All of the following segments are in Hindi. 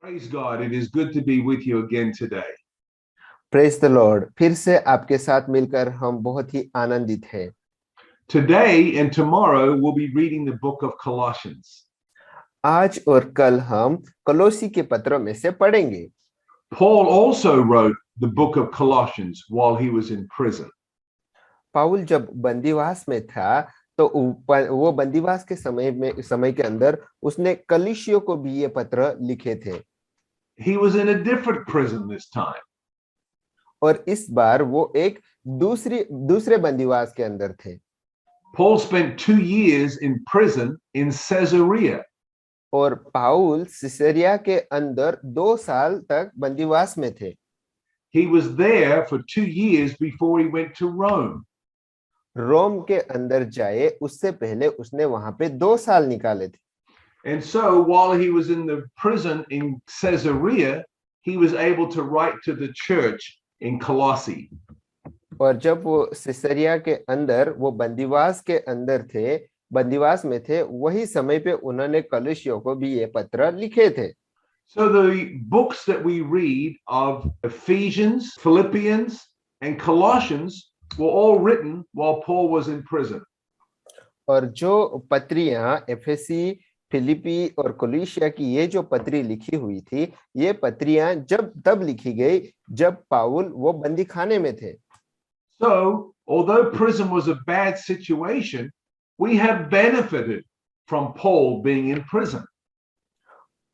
Praise God. It is good to be with you again today. Praise the Lord. फिर से आपके साथ मिलकर हम बहुत ही आनंदित हैं। Today and tomorrow we'll be reading the book of Colossians. आज और कल हम कलोसी के पत्रों में से पढ़ेंगे। Paul also wrote the book of Colossians while he was in prison. पाउल जब बंदीवास में था तो वो बंदीवास के समय के अंदर उसने कलीसियों को भी ये पत्र लिखे थे। He was in a different prison this time. और इस बार वो एक दूसरे बंदीवास के अंदर थे। Paul spent 2 years in prison in Caesarea. और पाउल सिसरिया के अंदर 2 साल तक बंदीवास में थे। He was there for 2 years before he went to Rome. रोम के अंदर जाए उससे पहले उसने वहां पे 2 साल निकाले थे। And so while he was in the prison in Caesarea, he was able to write to the church in Colossae. और जब वो सिसरिया के अंदर वो बंदीवास में थे वही समय पे उन्होंने कलीसियों को भी ये पत्र लिखे थे। So the books that we read of Ephesians, Philippians, and Colossians were all written while Paul was in prison. और जो पत्रियां एफेसी, फिलिपी और कोलिसिया की ये जो पत्री लिखी हुई थी, ये पत्रियां तब लिखी गई जब पाउल वो बंदी खाने में थे। So although prison was a bad situation, we have benefited from Paul being in prison.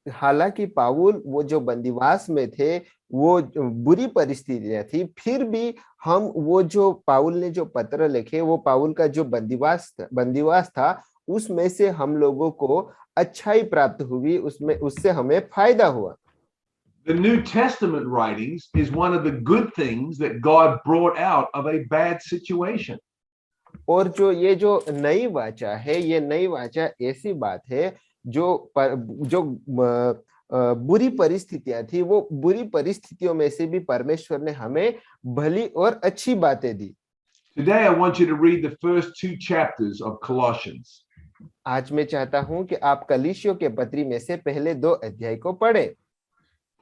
हालांकि पाउल वो जो बंदीवास में थे वो बुरी परिस्थितियां थी, फिर भी हम वो जो पाउल ने जो पत्र लिखे वो पाउल का जो बंदीवास था उसमें से हम लोगों को अच्छाई प्राप्त हुई, उससे हमें फायदा हुआ। The New Testament writings is one of the good things that God brought out of a bad situation. और जो ये जो नई वाचा है, ये नई वाचा ऐसी बात है जो बुरी परिस्थितियां थी, वो बुरी परिस्थितियों में से भी परमेश्वर ने हमें भली और अच्छी बातें दी। Today I want you to read the first 2 chapters of Colossians. आज मैं चाहता हूं कि आप कलीसियों के पत्री में से पहले 2 अध्याय को पढ़ें।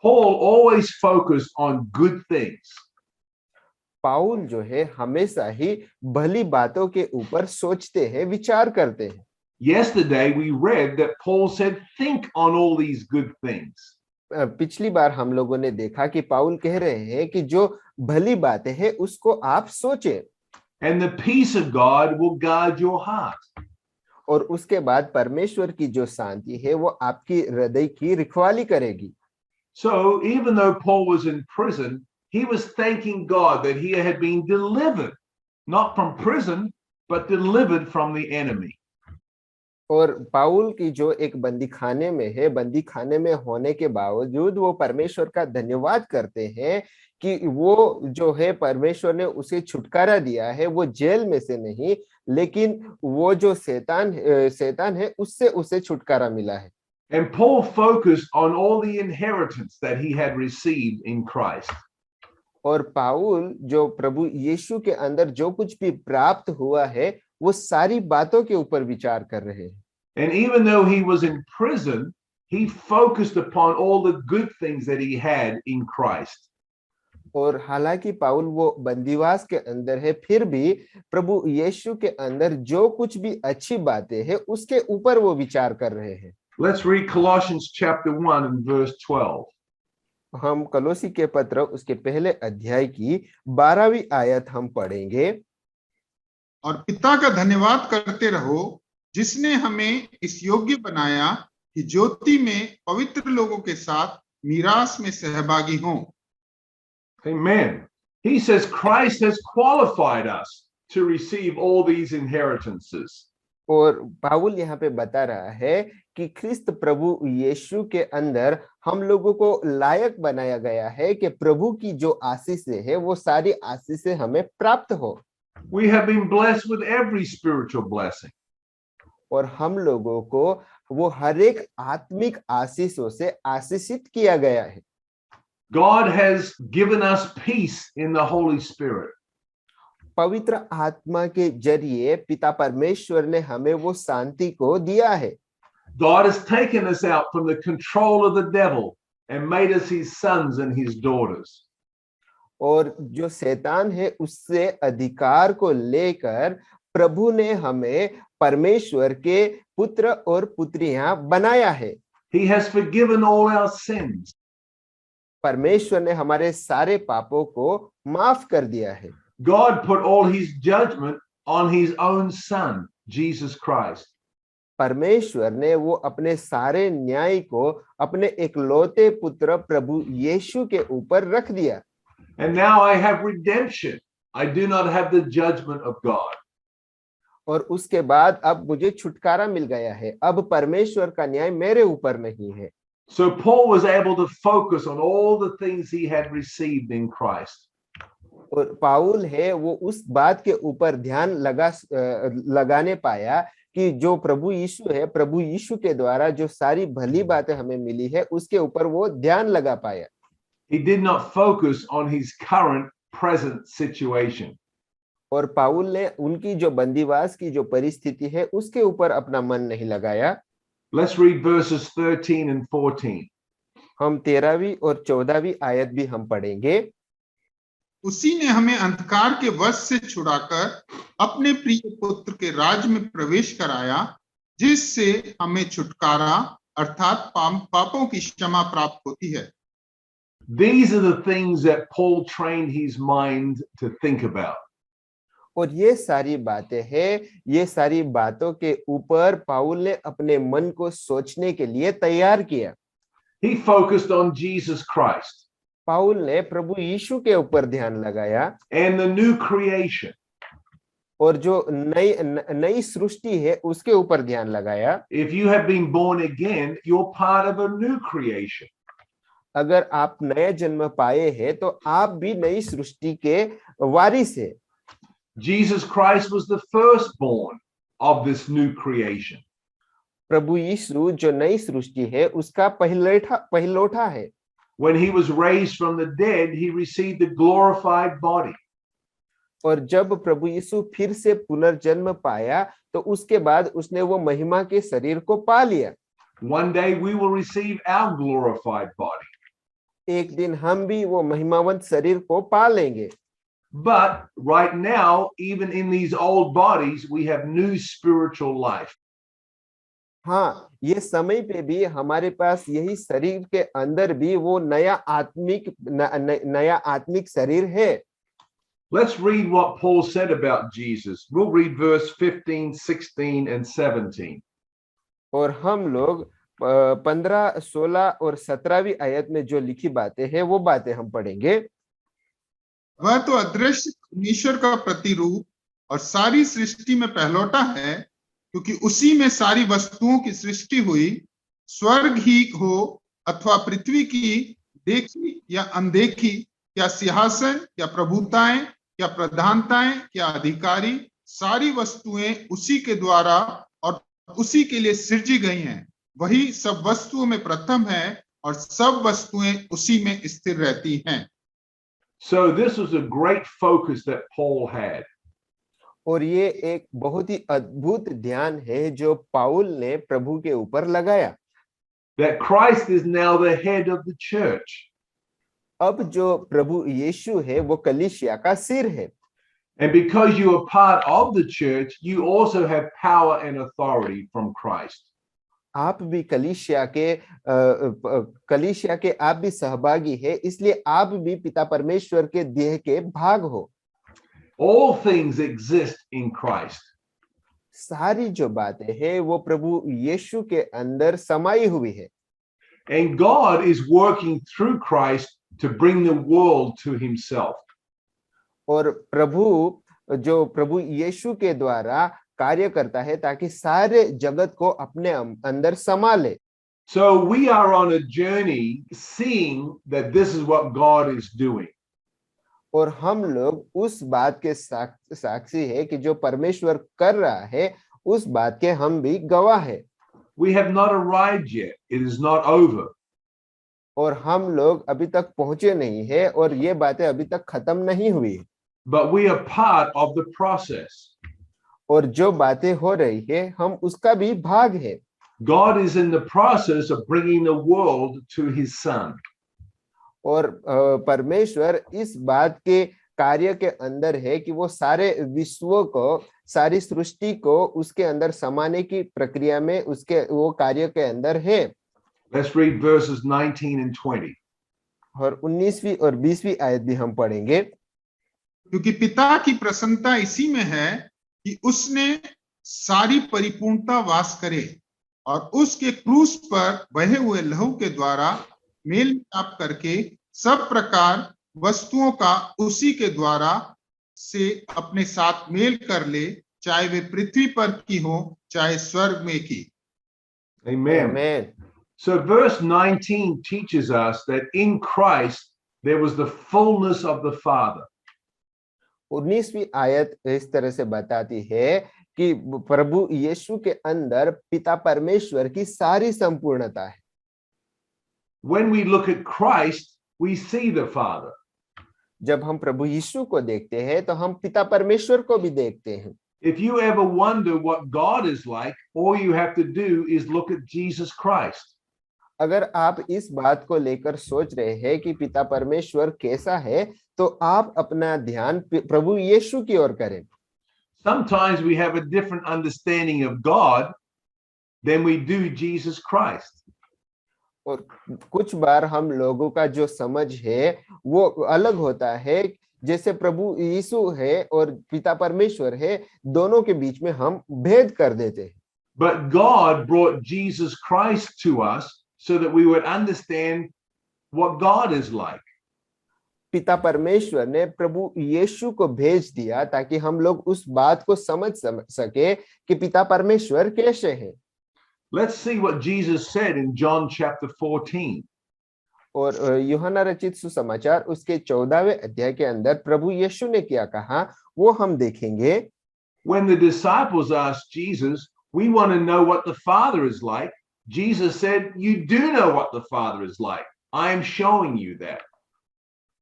Paul always focused on good things. पाउल जो है हमेशा ही भली बातों के ऊपर सोचते हैं, विचार करते हैं। Yesterday we read that Paul said, think on all these good things. पिछली बार हम लोगों ने देखा कि पाउल कह रहे हैं कि जो भली बातें हैं उसको आप सोचें। And the peace of God will guard your heart. और उसके बाद परमेश्वर की जो शांति है वो आपकी हृदय की रखवाली करेगी। So even though Paul was in prison, he was thanking God that he had been delivered, not from prison, but delivered from the enemy. और पाउल की जो एक बंदी खाने में होने के बावजूद वो परमेश्वर का धन्यवाद करते हैं कि वो जो है परमेश्वर ने उसे छुटकारा दिया है, वो जेल में से नहीं लेकिन वो जो शैतान है उससे उसे छुटकारा मिला है। And Paul focused on all the inheritance that he had received in Christ. और पाउल जो प्रभु यीशु के अंदर जो कुछ भी प्राप्त हुआ है वो सारी बातों के ऊपर विचार कर रहे हैं। And even though he was in prison, he focused upon all the good things that he had in Christ. और हालांकि पाउल वो बंदीवास के अंदर है, फिर भी प्रभु यीशु के अंदर जो कुछ भी अच्छी बातें हैं उसके ऊपर वो विचार कर रहे हैं। Let's read Colossians chapter 1 and verse 12. हम कलोसी के पत्र उसके पहले अध्याय की 12वीं आयत हम पढ़ेंगे। और पिता का धन्यवाद करते रहो जिसने हमें इस योग्य बनाया कि ज्योति में पवित्र लोगों के साथ मीरास में सहभागी हों। Amen. He says Christ has qualified us to receive all these inheritances. और पाउल यहाँ पे बता रहा है कि ख्रिस्त प्रभु यीशु के अंदर हम लोगों को लायक बनाया गया है कि प्रभु की जो आशीषें है वो सारी आशीषें हमें प्राप्त हो। We have been blessed with every spiritual blessing. और हम लोगों को वो हर एक आत्मिक आशीषों से आशीषित किया गया है। God has given us peace in the Holy Spirit. पवित्र आत्मा के जरिए पिता परमेश्वर ने हमें वो शांति को दिया है। God has taken us out from the control of the devil and made us his sons and his daughters. और जो शैतान है उससे अधिकार को लेकर प्रभु ने हमें परमेश्वर के पुत्र और पुत्रियां बनाया है। He has forgiven all our sins. परमेश्वर ने हमारे सारे पापों को माफ कर दिया है। God put all his judgment on his own son, Jesus Christ. परमेश्वर ने वो अपने सारे न्याय को अपने एकलौते पुत्र प्रभु यीशु के ऊपर रख दिया। And now I have redemption. I do not have the judgment of God. और उसके बाद अब मुझे छुटकारा मिल गया है, अब परमेश्वर का न्याय मेरे ऊपर नहीं है। So Paul was able to focus on all the things he had received in Christ. और पाउल है वो उस बात के ऊपर ध्यान लगाने पाया कि जो प्रभु यीशु है, प्रभु यीशु के द्वारा जो सारी भली बातें हमें मिली है उसके ऊपर वो ध्यान लगा पाया। He did not focus on his current present situation. और पाउल ने उनकी जो बंदीवास की जो परिस्थिति है उसके ऊपर अपना मन नहीं लगाया। Let's read verses 13 and 14. हम 13वीं और 14वीं आयत भी हम पढ़ेंगे। उसी ने हमें अंधकार के वश से छुड़ाकर अपने प्रिय पुत्र के राज्य में प्रवेश कराया, जिससे हमें छुटकारा अर्थात पापों की क्षमा प्राप्त होती है। These are the things that Paul trained his mind to think about. और ये सारी बातें हैं, ये सारी बातों के ऊपर पाउल ने अपने मन को सोचने के लिए तैयार किया। He focused on Jesus Christ पाउल ने प्रभु यीशु के ऊपर ध्यान लगाया and the new creation. और जो नई सृष्टि है उसके ऊपर ध्यान लगाया। If you have been born again, you're part of a new creation. अगर आप नया जन्म पाए हैं तो आप भी नई सृष्टि के वारिस हैं। Jesus Christ was the firstborn of this new creation. प्रभु यीशु जो नई सृष्टि है उसका पहिलौठा है। When he was raised from the dead, he received the glorified body. और जब प्रभु यीशु फिर से पुनर्जन्म पाया तो उसके बाद उसने वो महिमा के शरीर को पा लिया। One day we will receive our glorified body. एक दिन हम भी वो महिमावंत शरीर को पा लेंगे। But right now, even in these old bodies, we have new spiritual life. हाँ, ये समय पे भी हमारे पास यही शरीर के अंदर भी वो नया आत्मिक शरीर है। Let's read what Paul said about Jesus. We'll read verse 15, 16, and 17. और हम लोग 15, 16 और 17वीं आयत में जो लिखी बातें हैं वो बातें हम पढ़ेंगे। वह तो अदृश्य परमेश्वर का प्रतिरूप और सारी सृष्टि में पहलौठा है, क्योंकि उसी में सारी वस्तुओं की सृष्टि हुई, स्वर्ग ही हो अथवा पृथ्वी की देखी या अनदेखी, या सिंहासन या प्रभुताएं या प्रधानताएं या अधिकारी, सारी वस्तुएं उसी के द्वारा और उसी के लिए सृजी गई हैं। वही सब वस्तुओं में प्रथम है और सब वस्तुएं उसी में स्थिर रहती हैं। So this was a great focus that Paul had. और ये एक बहुत ही अद्भुत ध्यान है जो पाउल ने प्रभु के ऊपर लगाया। That Christ is now the head of the church. अब जो प्रभु यीशु है वो कलीसिया का सिर है। And because you are part of the church, you also have power and authority from Christ. आप भी कलीसिया के आप भी सहभागी है, इसलिए आप भी पिता परमेश्वर के देह के भाग हो। All things exist in Christ. सारी जो बातें हैं वो प्रभु यीशु के अंदर समाई हुई है। And God is working through Christ to bring the world to himself. और जो प्रभु यीशु के द्वारा कार्य करता है ताकि सारे जगत को अपने अंदर संभाले। So we are on a journey seeing that this is what God is doing. और हम लोग उस बात के साक्षी है कि जो परमेश्वर कर रहा है उस बात के हम भी गवाह है। We have not arrived yet. It is not over. और हम लोग अभी तक पहुंचे नहीं है और ये बातें अभी तक खत्म नहीं हुई। But we are part of the process. और जो बातें हो रही है हम उसका भी भाग है। God is in the process of bringing the world to his son. और परमेश्वर इस बात के कार्य के अंदर है कि वो सारे विश्व को, सारी सृष्टि को उसके अंदर समाने की प्रक्रिया में उसके वो कार्य के अंदर है। Let's read verses 19 and 20. और 19वीं और 20वीं आयत भी हम पढ़ेंगे। क्योंकि पिता की प्रसन्नता इसी में है कि उसने सारी परिपूर्णता वास करे और उसके क्रूस पर बहे हुए लहू के द्वारा मेल मिलाप करके सब प्रकार वस्तुओं का उसी के द्वारा से अपने साथ मेल कर ले, चाहे वे पृथ्वी पर की हो चाहे स्वर्ग में की। Amen. Amen. So verse 19 teaches us that in Christ there was the fullness of the Father. 19वीं आयत इस तरह से बताती है कि प्रभु यीशु के अंदर पिता परमेश्वर की सारी संपूर्णता है। When we look at Christ, we see the Father. जब हम प्रभु यीशु को देखते हैं तो हम पिता परमेश्वर को भी देखते हैं। If you ever wonder what God is like, all you have to do is look at Jesus Christ. अगर आप इस बात को लेकर सोच रहे हैं कि पिता परमेश्वर कैसा है, तो आप अपना ध्यान प्रभु यीशु की ओर करें। Sometimes we have a different understanding of God than we do Jesus Christ. और कुछ बार हम लोगों का जो समझ है वो अलग होता है, जैसे प्रभु यीशु है और पिता परमेश्वर है, दोनों के बीच में हम भेद कर देते हैं। But God brought Jesus Christ to us so that we would understand what God is like. पिता परमेश्वर ने प्रभु यीशु को भेज दिया ताकि हम लोग उस बात को समझ सके कि पिता परमेश्वर कैसे हैं। Let's see what Jesus said in John chapter 14. और यूहन्ना रचित सुसमाचार उसके 14वें अध्याय के अंदर प्रभु यीशु ने क्या कहा वो हम देखेंगे। When the disciples asked Jesus, "We want to know what the Father is like," Jesus said, "You do know what the Father is like. I am showing you that."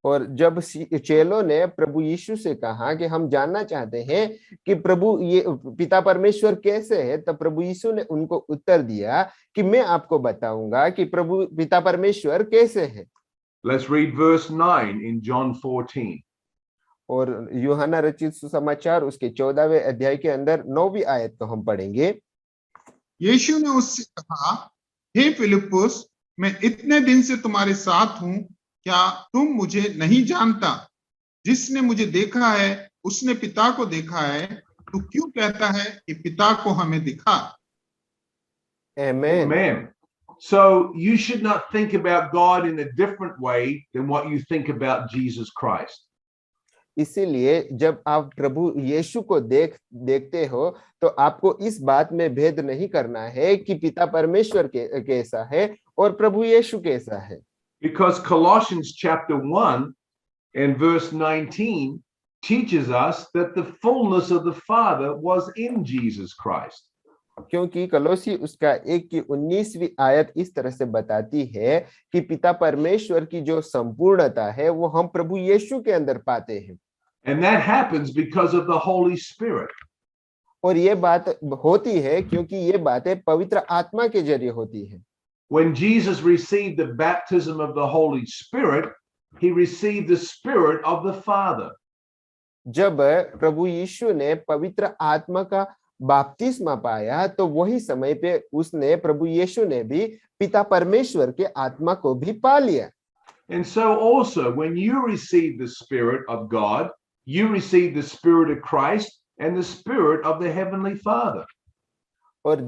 और जब चेलों ने प्रभु यीशु से कहा कि हम जानना चाहते हैं कि प्रभु ये पिता परमेश्वर कैसे है, तब प्रभु यीशु ने उनको उत्तर दिया कि मैं आपको बताऊंगा कि प्रभु पिता परमेश्वर कैसे है। Let's read verse 9 in John 14. और यूहन्ना रचित सुसमाचार उसके 14वें अध्याय के अंदर 9वीं आयत को हम पढ़ेंगे। यीशु ने उससे कहा, हे फिलिप्पुस, मैं इतने दिन से तुम्हारे साथ हूं, क्या तुम मुझे नहीं जानता? जिसने मुझे देखा है उसने पिता को देखा है। तू क्यों कहता है कि पिता को हमें दिखा? आमेन। Amen. So you should not think about God in a different way than what you think about Jesus Christ. इसीलिए जब आप प्रभु यीशु को देखते हो तो आपको इस बात में भेद नहीं करना है कि पिता परमेश्वर कैसा है और प्रभु यीशु कैसा है। Because Colossians chapter 1 and verse 19 teaches us that the fullness of the Father was in Jesus Christ. क्योंकि कलोसी उसका 1 की 19वीं आयत इस तरह से बताती है कि पिता परमेश्वर की जो संपूर्णता है वो हम प्रभु यीशु के अंदर पाते हैं। And that happens because of the Holy Spirit. और ये बात होती है क्योंकि ये बातें पवित्र आत्मा के जरिए होती है। When Jesus received the baptism of the Holy Spirit, he received the Spirit of the Father. जब प्रभु यीशु ने पवित्र आत्मा का बपतिस्मा पाया तो वही समय पे उसने प्रभु यीशु ने भी पिता परमेश्वर के आत्मा को भी पा लिया। And so also when you receive the Spirit of God, you receive the Spirit of Christ and the Spirit of the Heavenly Father. और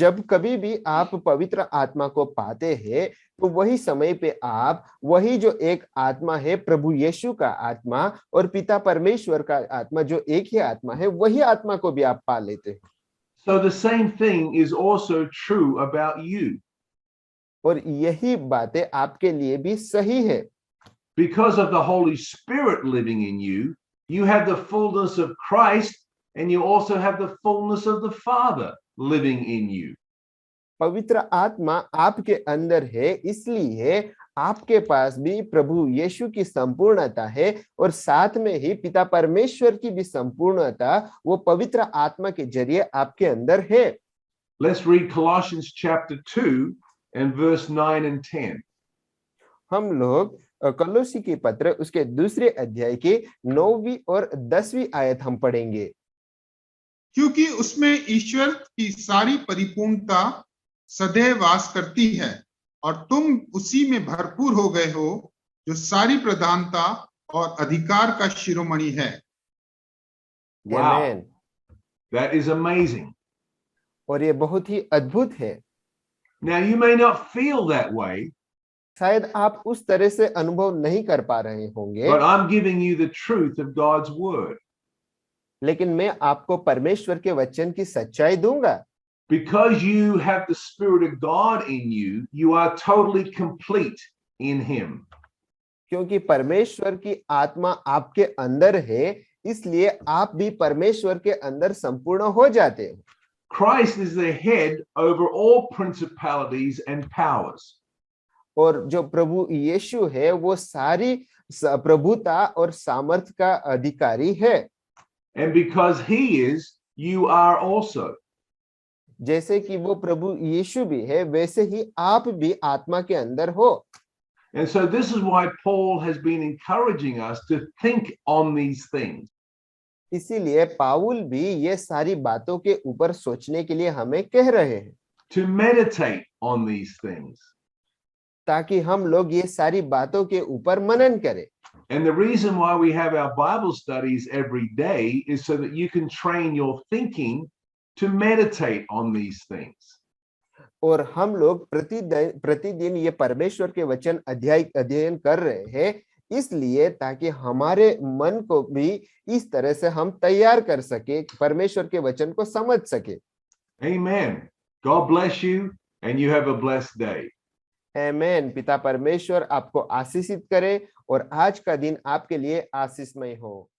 जब कभी भी आप पवित्र आत्मा को पाते हैं तो वही समय पे आप वही जो एक आत्मा है प्रभु यीशु का आत्मा और पिता परमेश्वर का आत्मा जो एक ही आत्मा है वही आत्मा को भी आप पा लेते हैं। So the same thing is also true about you. और यही बातें आपके लिए भी सही है। Because of the Holy Spirit living in you, you have the fullness of Christ and you also have the fullness of the Father living in you. पवित्र आत्मा आपके अंदर है, इसलिए आपके पास भी प्रभु यीशु की संपूर्णता है और साथ में ही पिता परमेश्वर की भी संपूर्णता वो पवित्र आत्मा के जरिए आपके अंदर है। Let's read Colossians chapter 2 and verse 9 and 10. हम लोग कलोसी की पत्र उसके दूसरे अध्याय की 9वीं और 10वीं आयत हम पढ़ेंगे। क्योंकि उसमें ईश्वर की सारी परिपूर्णता सदैव वास करती है और तुम उसी में भरपूर हो गए हो, जो सारी प्रधानता और अधिकार का शिरोमणि है। Wow, amen. that is amazing. और ये बहुत ही अद्भुत है। Now, you may not feel that way, शायद आप उस तरह से अनुभव नहीं कर पा रहे होंगे, but I'm giving you the truth of God's word. लेकिन मैं आपको परमेश्वर के वचन की सच्चाई दूंगा। Because you have the Spirit of God in you, you are totally complete in Him. क्योंकि परमेश्वर की आत्मा आपके अंदर है, इसलिए आप भी परमेश्वर के अंदर संपूर्ण हो जाते हो। Christ is the head over all principalities and powers. और जो प्रभु यीशु है वो सारी प्रभुता और सामर्थ का अधिकारी है। And because He is, you are also. जैसे कि वो प्रभु यीशु भी है, वैसे ही आप भी आत्मा के अंदर हो। And so this is why Paul has been encouraging us to think on these things. इसीलिए पाउल भी ये सारी बातों के ऊपर सोचने के लिए हमें कह रहे हैं, To meditate on these things. ताकि हम लोग ये सारी बातों के ऊपर मनन करें। And the reason why we have our Bible studies every day is so that you can train your thinking to meditate on these things. और हम लोग प्रतिदिन ये परमेश्वर के वचन अध्ययन कर रहे हैं, इसलिए ताकि हमारे मन को भी इस तरह से हम तैयार कर सके, परमेश्वर के वचन को समझ सके। Amen. God bless you and you have a blessed day. आमीन। पिता परमेश्वर आपको आशीषित करे और आज का दिन आपके लिए आशीषमय हो।